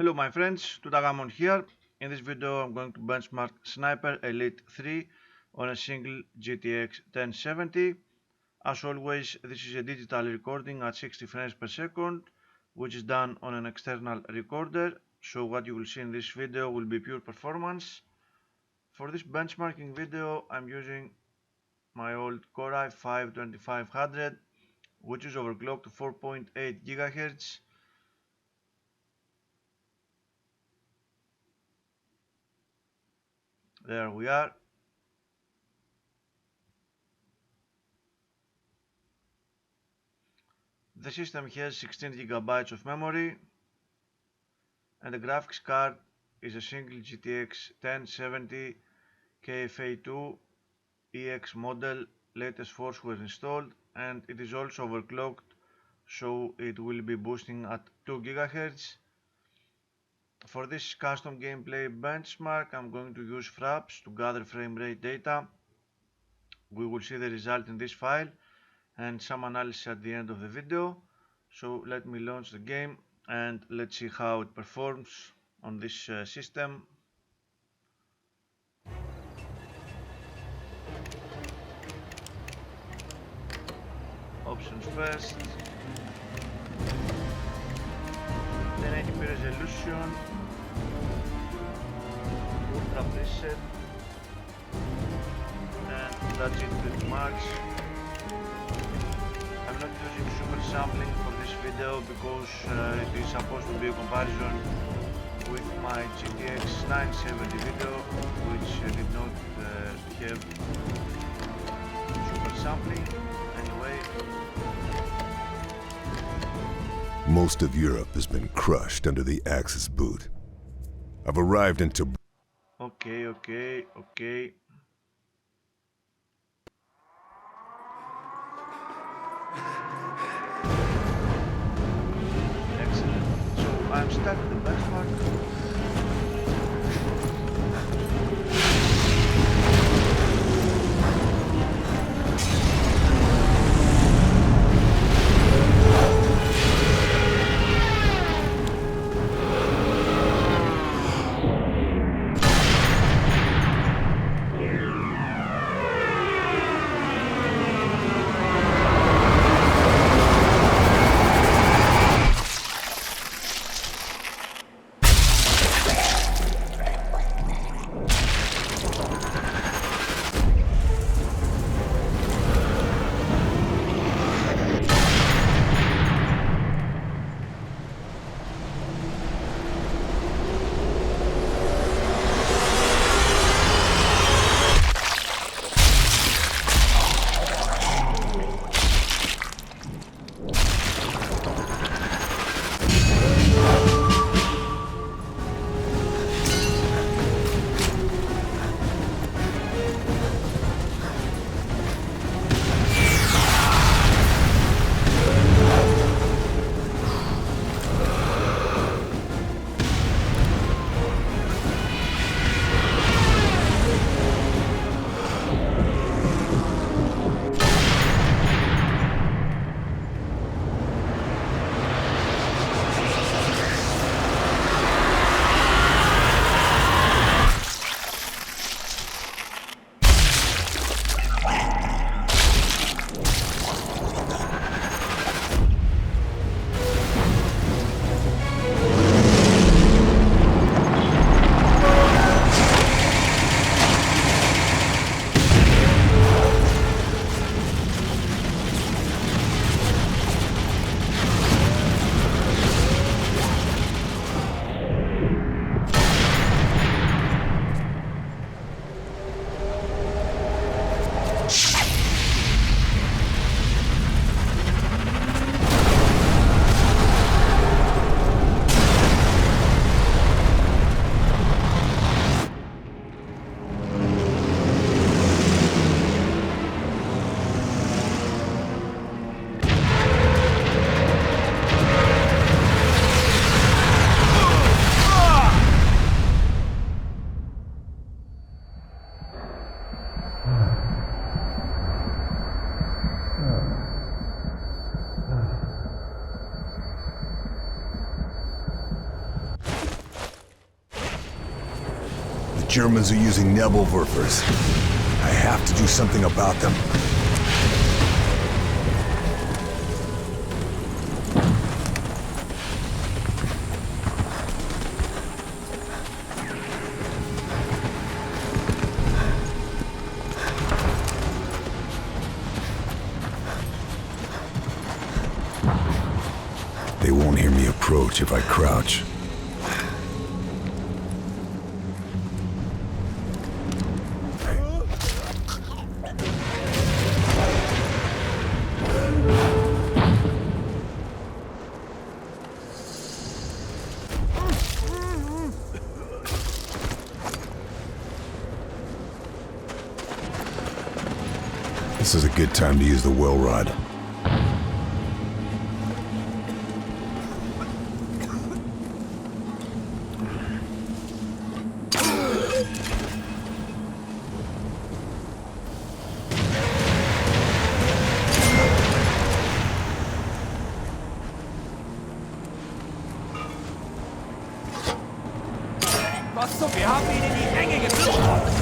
Hello my friends, Tutagamon here. In this video I'm going to benchmark Sniper Elite 3 on a single GTX 1070. As always, this is a digital recording at 60 frames per second, which is done on an external recorder, so what you will see in this video will be pure performance. For this benchmarking video I'm using my old Core i5 2500, which is overclocked to 4.8 GHz. There we are. The system has 16 GB of memory and the graphics card is a single GTX 1070 KFA2 EX model. Latest force was installed and it is also overclocked, so it will be boosting at 2 GHz. For this custom gameplay benchmark I'm going to use fraps to gather frame rate data. We will see the result in this file and some analysis at the end of the video. So let me launch the game and let's see how it performs on this system. Options first. 1080p resolution, ultra preset, and that's it pretty much. I'm not using super sampling for this video because it is supposed to be a comparison with my GTX 970 video, which did not have super sampling. Anyway, most of Europe has been crushed under the Axis boot. I've arrived into... Okay. Excellent. So I'm stuck in the benchmark. Germans are using Nebelwerfers. I have to do something about them. They won't hear me approach if I crouch. This is a good time to use the well rod. Wir haben ihn in die Enge geführt.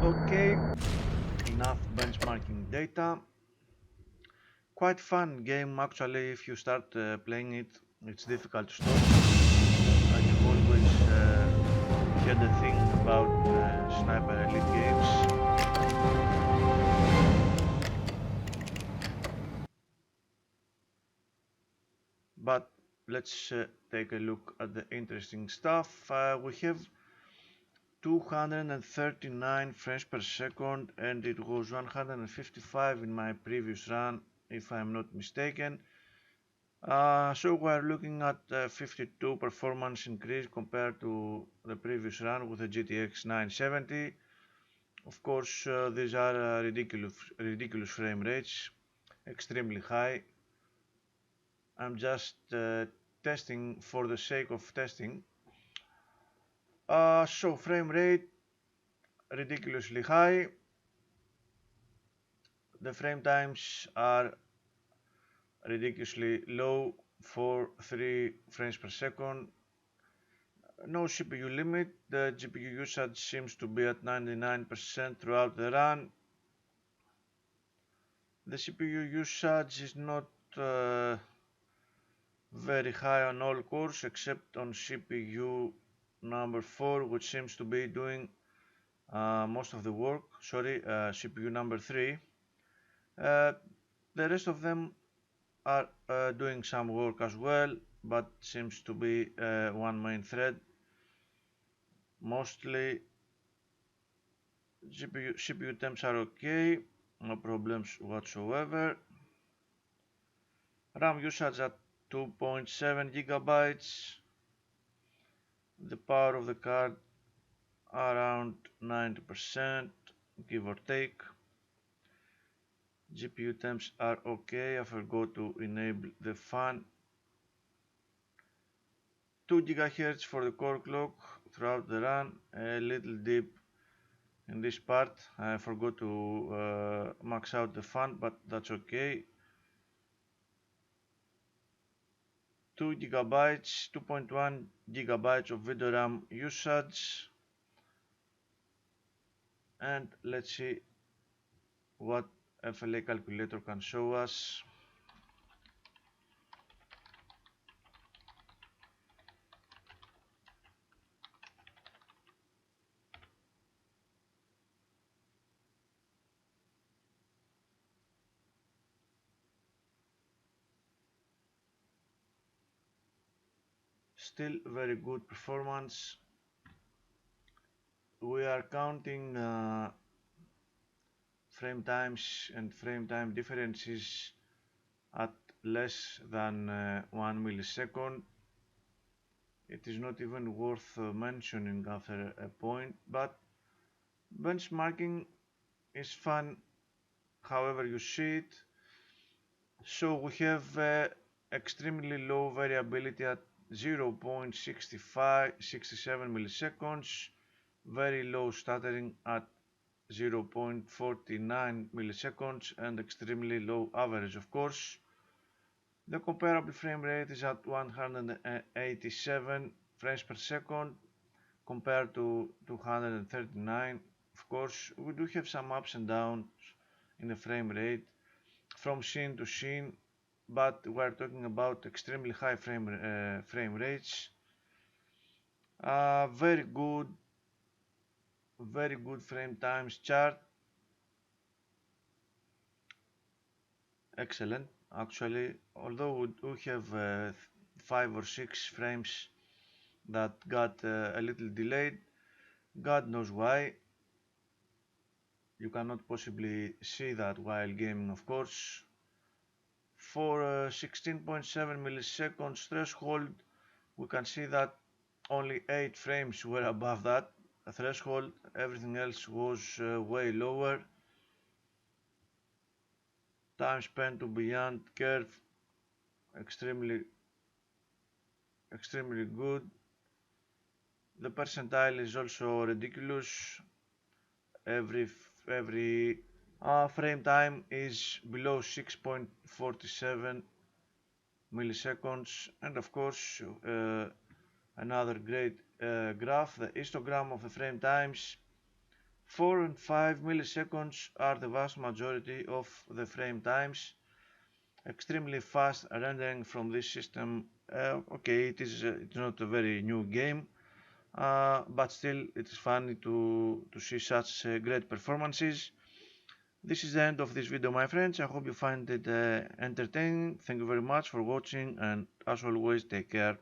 Okay, enough benchmarking data. Quite fun game actually. If you start playing it, it's difficult to stop. I've always had a thing about sniper elite games. But let's take a look at the interesting stuff. We have 239 frames per second, and it was 155 in my previous run, if I'm not mistaken. So we're looking at 52 performance increase compared to the previous run with the GTX 970. Of course, these are ridiculous frame rates, extremely high. I'm just testing for the sake of testing. So frame rate ridiculously high. The frame times are ridiculously low for 3 frames per second. No CPU limit. The GPU usage seems to be at 99% throughout the run. The CPU usage is not very high on all cores except on CPU number 4, which seems to be doing most of the work. CPU number 3. The rest of them are doing some work as well, but seems to be one main thread. Mostly CPU temps are okay, no problems whatsoever. RAM usage at 2.7 gigabytes. The power of the card around 90%, give or take. GPU temps are okay. I forgot to enable the fan. 2 GHz for the core clock throughout the run. A little dip in this part. I forgot to max out the fan, but that's okay. 2 gigabytes, 2.1 gigabytes of video RAM usage. And let's see what FLA calculator can show us. Still very good performance. We are counting frame times and frame time differences at less than 1 millisecond. It is not even worth mentioning after a point, but benchmarking is fun however you see it. So we have extremely low variability at 0.67 milliseconds, very low stuttering at 0.49 milliseconds, and extremely low average, of course. The comparable frame rate is at 187 frames per second compared to 239. Of course, we do have some ups and downs in the frame rate from scene to scene, but we're talking about extremely high frame rates. Very good frame times chart. Excellent, actually, although we have 5 or 6 frames that got a little delayed. God knows why. You cannot possibly see that while gaming, of course. For 16.7 milliseconds threshold, we can see that only 8 frames were above that threshold. Everything else was way lower. Time spent to beyond curve, extremely good. The percentile is also ridiculous. Every frame time is below 6.47 milliseconds, and of course another great graph, the histogram of the frame times. 4 and 5 milliseconds are the vast majority of the frame times. Extremely fast rendering from this system. Okay, it's not a very new game, but still it is funny to see such great performances. This is the end of this video, my friends. I hope you find it entertaining. Thank you very much for watching, and as always, take care.